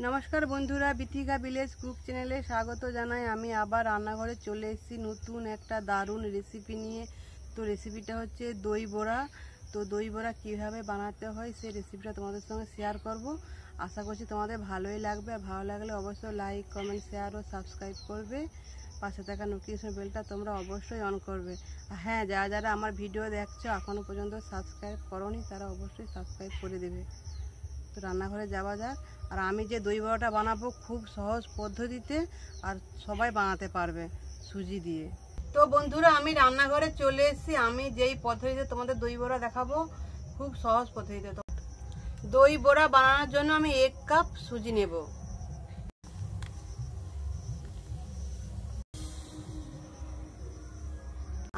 নমস্কার বন্ধুরা, Bithika village cook চ্যানেলে স্বাগত জানাই। আমি আবার রান্নাঘরে চলে এসেছি নতুন একটা দারুণ রেসিপি নিয়ে। তো রেসিপিটা হচ্ছে দই বড়া। তো দই বড়া কীভাবে বানাতে হয় সেই রেসিপিটা তোমাদের সঙ্গে শেয়ার করব। আশা করছি তোমাদের ভালোই লাগবে। আর ভালো লাগলে অবশ্যই লাইক, কমেন্ট, শেয়ার ও সাবস্ক্রাইব করবে। পাশে থাকা নোটিফিকেশন বেলটা তোমরা অবশ্যই অন করবে। আর হ্যাঁ, যারা যারা আমার ভিডিও দেখছো এখনও পর্যন্ত সাবস্ক্রাইব করোনি তারা অবশ্যই সাবস্ক্রাইব করে দেবে। তো রান্নাঘরে যাওয়া যাক। আর আমি যে দই বড়াটা বানাবো খুব সহজ পদ্ধতিতে, আর সবাই বানাতে পারবে সুজি দিয়ে। তো বন্ধুরা, আমি রান্নাঘরে চলে এসেছি। আমি যেই পদ্ধতিতে তোমাদের দই বড়া দেখাবো খুব সহজ পদ্ধতিতে। তো দই বড়া বানানোর জন্য আমি 1 কাপ সুজি নেব।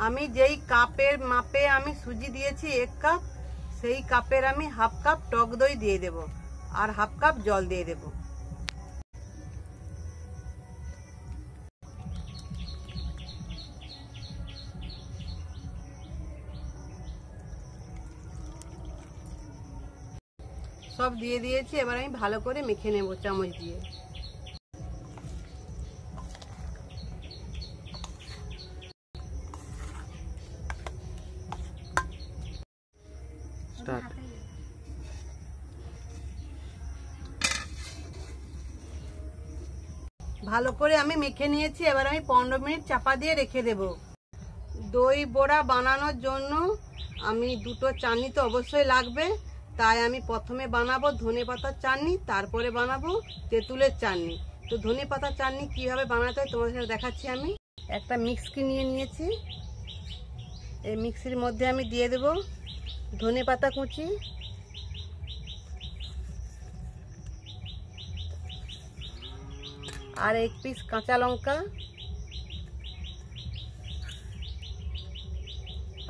আমি যেই কাপের মাপে আমি সুজি দিয়েছি 1 কাপ, সেই কাপের আমি হাফ কাপ টক দই দিয়ে দেব আর হাফ কাপ জল দিয়ে দেব। সব দিয়ে দিয়েছি। এবার আমি ভালো করে মেখে নেব চামচ দিয়ে। ভালো করে আমি মেখে নিয়েছি। এবার আমি 15 মিনিট চাপা দিয়ে রেখে দেব। দই বড়া বানানোর জন্য আমি 2টো চাটনি তো অবশ্যই লাগবে। তাই আমি প্রথমে বানাবো ধনেপাতার চাটনি, তারপরে বানাবো তেঁতুলের চাটনি। তো ধনেপাতার চাটনি কিভাবে বানাতে হয় তোমাদের সাথে দেখাচ্ছি। আমি একটা মিক্সি নিয়ে নিয়েছি। এই মিক্সির মধ্যে আমি দিয়ে দেব ধনেপাতা কুচি, আর 1 পিস কাঁচা লঙ্কা,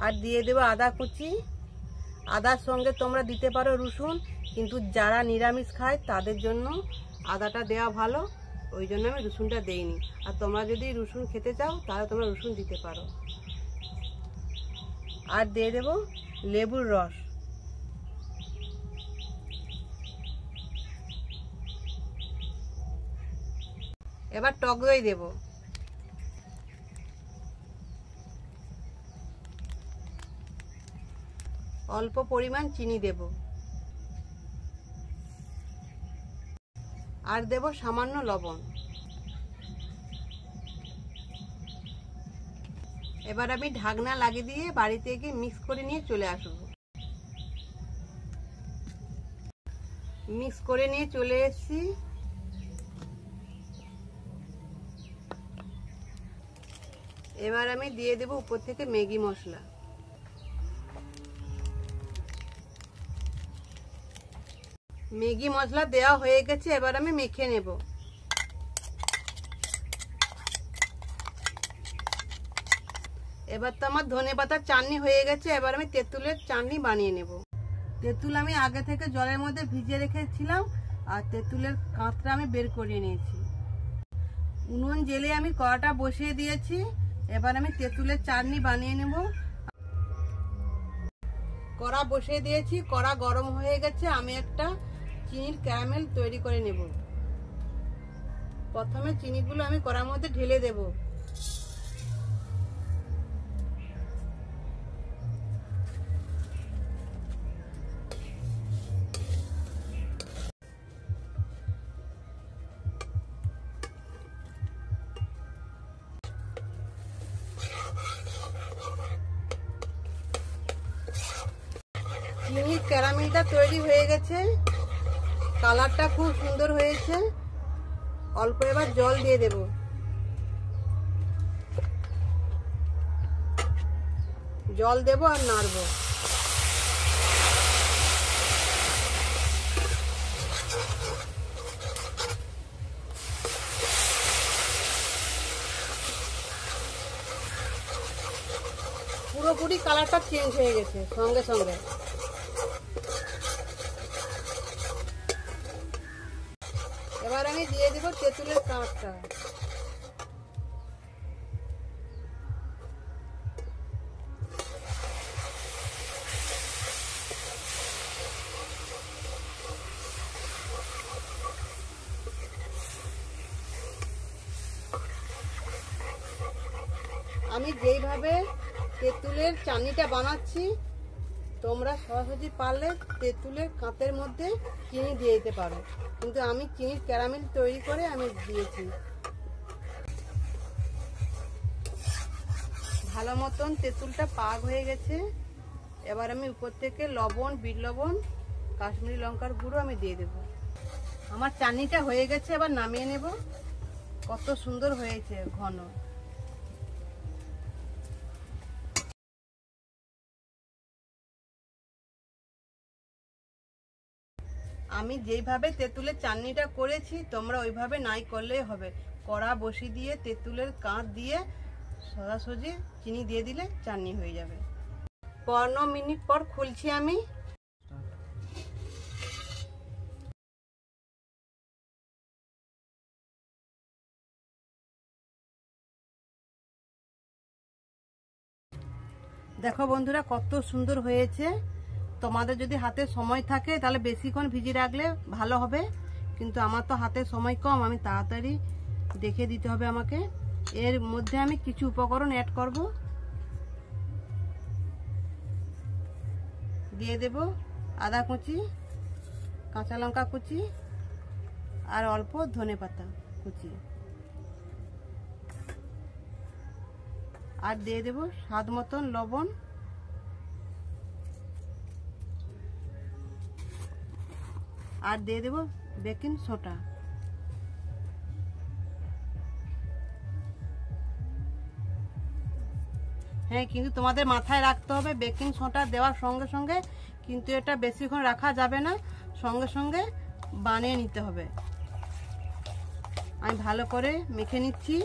আর দিয়ে দেবো আদা কুচি। আদার সঙ্গে তোমরা দিতে পারো রসুন, কিন্তু যারা নিরামিষ খায় তাদের জন্য আদাটা দেওয়া ভালো, ওই জন্য আমি রসুনটা দেইনি। আর তোমরা যদি রসুন খেতে চাও তাহলে তোমরা রসুন দিতে পারো। আর দিয়ে দেবো লেবুর রস। এবার টক দই দেব। অল্প পরিমাণ চিনি দেব, আর দেব সামান্য লবণ। এবার আমি ঢাকনা লাগিয়ে দিয়ে বাড়িতে গিয়ে মিক্স করে নিয়ে চলে আসবো। মিক্স করে নিয়ে চলে এসেছি। এবার আমি দিয়ে দেব উপর থেকে ম্যাগি মশলা। ম্যাগি মশলা দেওয়া হয়ে গেছে। এবার আমি মেখে নেব। এবার তো আমার ধনেপাতার চাটনি হয়ে গেছে। এবার আমি তেঁতুলের চাটনি বানিয়ে নেব। তেঁতুল আমি আগে থেকে জলের মধ্যে ভিজিয়ে রেখেছিলাম, আর তেঁতুলের কাঁচটা আমি বের করিয়ে নিয়েছি। উনুন জেলে আমি কড়াটা বসিয়ে দিয়েছি। এবার আমি তেঁতুলের চাটনি বানিয়ে নেব। কড়া বসিয়ে দিয়েছি, কড়া গরম হয়ে গেছে। আমি একটা চিনির ক্যারামেল তৈরি করে নেব। প্রথমে চিনিগুলো আমি কড়ার মধ্যে ঢেলে দেব। চিনির ক্যারামেলটা তৈরি হয়ে গেছে। কালারটা খুব সুন্দর হয়েছে। অল্প এবার জল দিয়ে দেব। জল দেব আর নাড়বো। পুরোপুরি কালারটা চেঞ্জ হয়ে গেছে সঙ্গে সঙ্গে। এবার আমি দিয়ে দেব তেঁতুলের কাঁচটা। আমি যেইভাবে তেঁতুলের চাটনিটা বানাচ্ছি তোমরা সহজে পারলে তেঁতুলের কাঁতের মধ্যে চিনি দিয়ে দিতে পারো, কিন্তু আমি চিনির ক্যারামেল তৈরি করে আমি দিয়েছি। ভালো মতন তেঁতুলটা পাক হয়ে গেছে। এবার আমি উপর থেকে লবণ, বিট লবণ, কাশ্মীরি লঙ্কার গুঁড়ো আমি দিয়ে দেব। আমার চাটনিটা হয়ে গেছে, এবার নামিয়ে নেব। কত সুন্দর হয়েছে ঘন। আমি যেইভাবে তেঁতুলের চাটনিটা করেছি তোমরা ওইভাবে নাই করলেই হবে। কড়া বসিয়ে দিয়ে তেঁতুলের কাঁচ দিয়ে সোজাসুজি চিনি দিয়ে দিলে চাটনি হয়ে যাবে। 15 মিনিট পর খুলছি আমি। দেখো বন্ধুরা কত সুন্দর হয়েছে। তোমাদের যদি হাতে সময় থাকে তাহলে বেশিক্ষণ ভিজিয়ে রাখলে ভালো হবে, কিন্তু আমার তো হাতে সময় কম, আমি তাড়াতাড়ি দেখে দিতে হবে আমাকে। এর মধ্যে আমি কিছু উপকরণ অ্যাড করব। দিয়ে দেব আদা কুচি, কাঁচা লঙ্কা কুচি আর অল্প ধনেপাতা কুচি, আর দিয়ে দেব স্বাদ মতন লবণ, আর দিয়ে দেব বেকিং সোডা। হ্যাঁ, কিন্তু তোমাদের মাথায় রাখতে হবে বেকিং সোডা দেওয়ার সঙ্গে সঙ্গে কিন্তু এটা বেশিক্ষণ রাখা যাবে না, সঙ্গে সঙ্গে বানিয়ে নিতে হবে। আমি ভালো করে মেখে নিচ্ছি।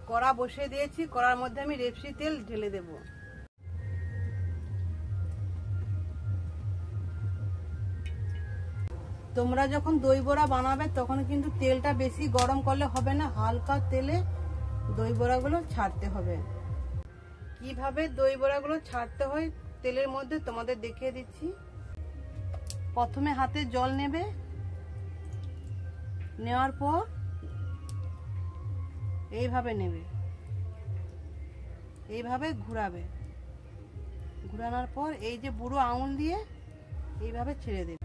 কড়া বসিয়ে দিয়েছি, কড়ার মধ্যে আমি রেপসি তেল ঢেলে দেব। তোমরা যখন দই বড়া বানাবে তখন কিন্তু তেলটা বেশি গরম করলে হবে না, হালকা তেলে দই বড়াগুলো ছাড়তে হবে। কিভাবে দই বড়াগুলো ছাড়তে হয় তেলের মধ্যে তোমাদের দেখিয়ে দিচ্ছি। প্রথমে হাতে জল নেবে, নেওয়ার পর এইভাবে নেবে, এইভাবে ঘুরাবে, ঘুরানোর পর এই যে বুড়ো আঙুল দিয়ে এইভাবে ছেড়ে দেবে।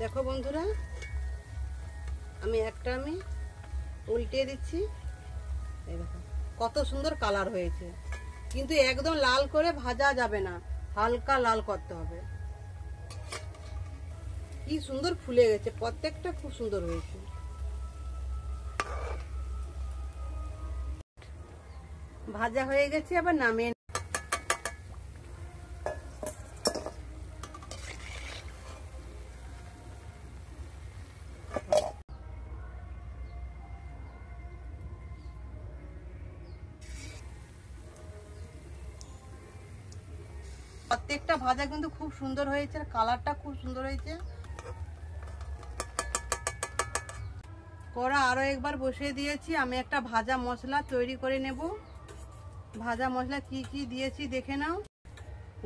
দেখো বন্ধুরা, আমি উল্টে দিচ্ছি। এই দেখো কত সুন্দর কালার হয়েছে, কিন্তু একদম লাল করে ভাজা যাবে না, হালকা লাল করতে হবে। কি সুন্দর ফুলে গেছে, প্রত্যেকটা খুব সুন্দর হয়েছে। ভাজা হয়ে গেছে, আবার নামিয়ে প্রত্যেকটা ভাজা কিন্তু খুব সুন্দর হয়েছে, আর কালারটা খুব সুন্দর হয়েছে। কড়া আরো একবার বসিয়ে দিয়েছি। আমি একটা ভাজা মশলা তৈরি করে নেব। ভাজা মশলা কি কি দিয়েছি দেখে নাও।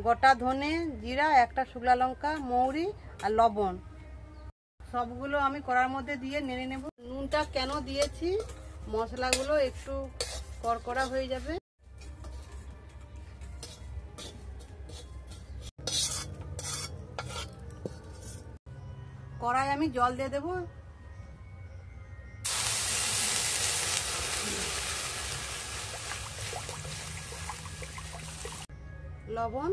গোটা ধনে, জিরা, একটা শুকনো লঙ্কা, মৌরি আর লবণ, সবগুলো আমি কড়ার মধ্যে দিয়ে নেড়ে নেব। নুনটা কেন দিয়েছি, মশলাগুলো একটু কড়কড়া হয়ে যাবে। কড়াই আমি জল দিয়ে দেব। লবণ,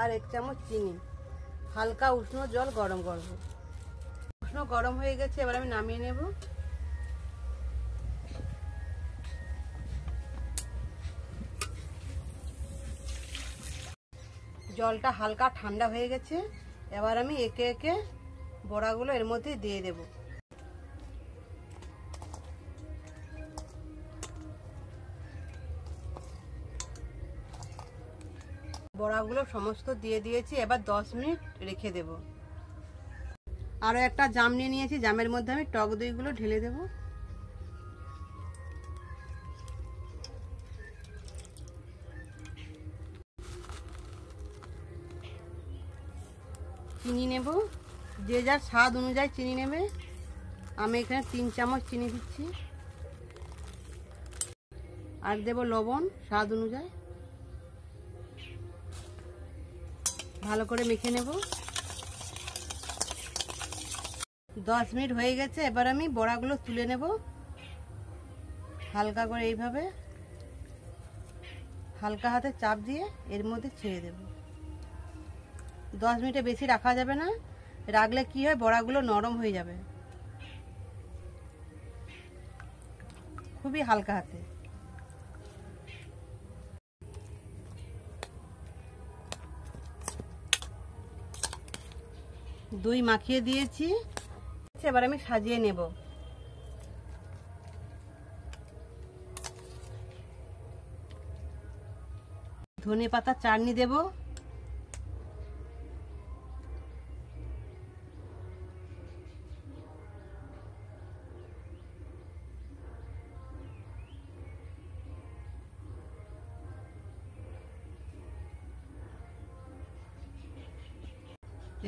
আর 1 চামচ চিনি। হালকা উষ্ণ জল গরম করব। উষ্ণ গরম হয়ে গেছে, এবার আমি নামিয়ে নেব। জলটা হালকা ঠান্ডা হয়ে গেছে, এবার আমি একে একে বড়াগুলো এর মধ্যে দিয়ে দেব। বড়াগুলো সমস্ত দিয়ে দিয়েছি, এবার 10 মিনিট রেখে দেব। আরও একটা জাম নিয়ে নিয়েছি, জামের মধ্যে আমি টক দইগুলো ঢেলে দেব। চিনি নেব, যে যার স্বাদ অনুযায়ী চিনি নেবে। আমি এখানে 3 চামচ চিনি দিচ্ছি। আর দেব লবণ স্বাদ অনুযায়ী। ভালো করে মেখে নেব। 10 মিনিট হয়ে গেছে, এবার আমি বড়াগুলো তুলে নেব। হালকা করে এইভাবে হালকা হাতে চাপ দিয়ে এর মধ্যে ছেড়ে দেব। 10 মিনিটে বেশি রাখা যাবে না, রাখলে কি হয় বড়াগুলো নরম হয়ে যাবে। খুবই হালকা হাতে। দই মাখিয়ে দিয়েছি, এবার আমি সাজিয়ে নেব। ধনেপাতা চাটনি দেব।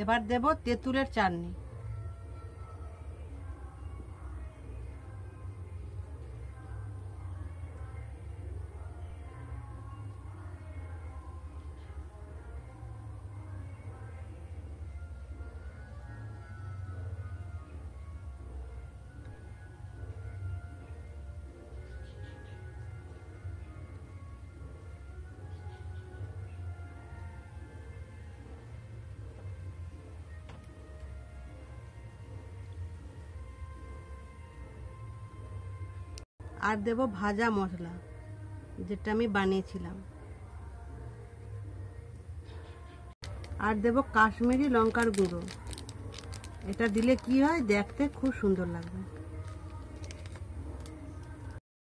এবার দেব তেঁতুলের চাটনি। আর দেব ভাজা মশলা যেটা আমি বানিয়েছিলাম। আর দেব কাশ্মীরি লঙ্কার গুঁড়ো। এটা দিলে কি হয়, দেখতে খুব সুন্দর লাগবে।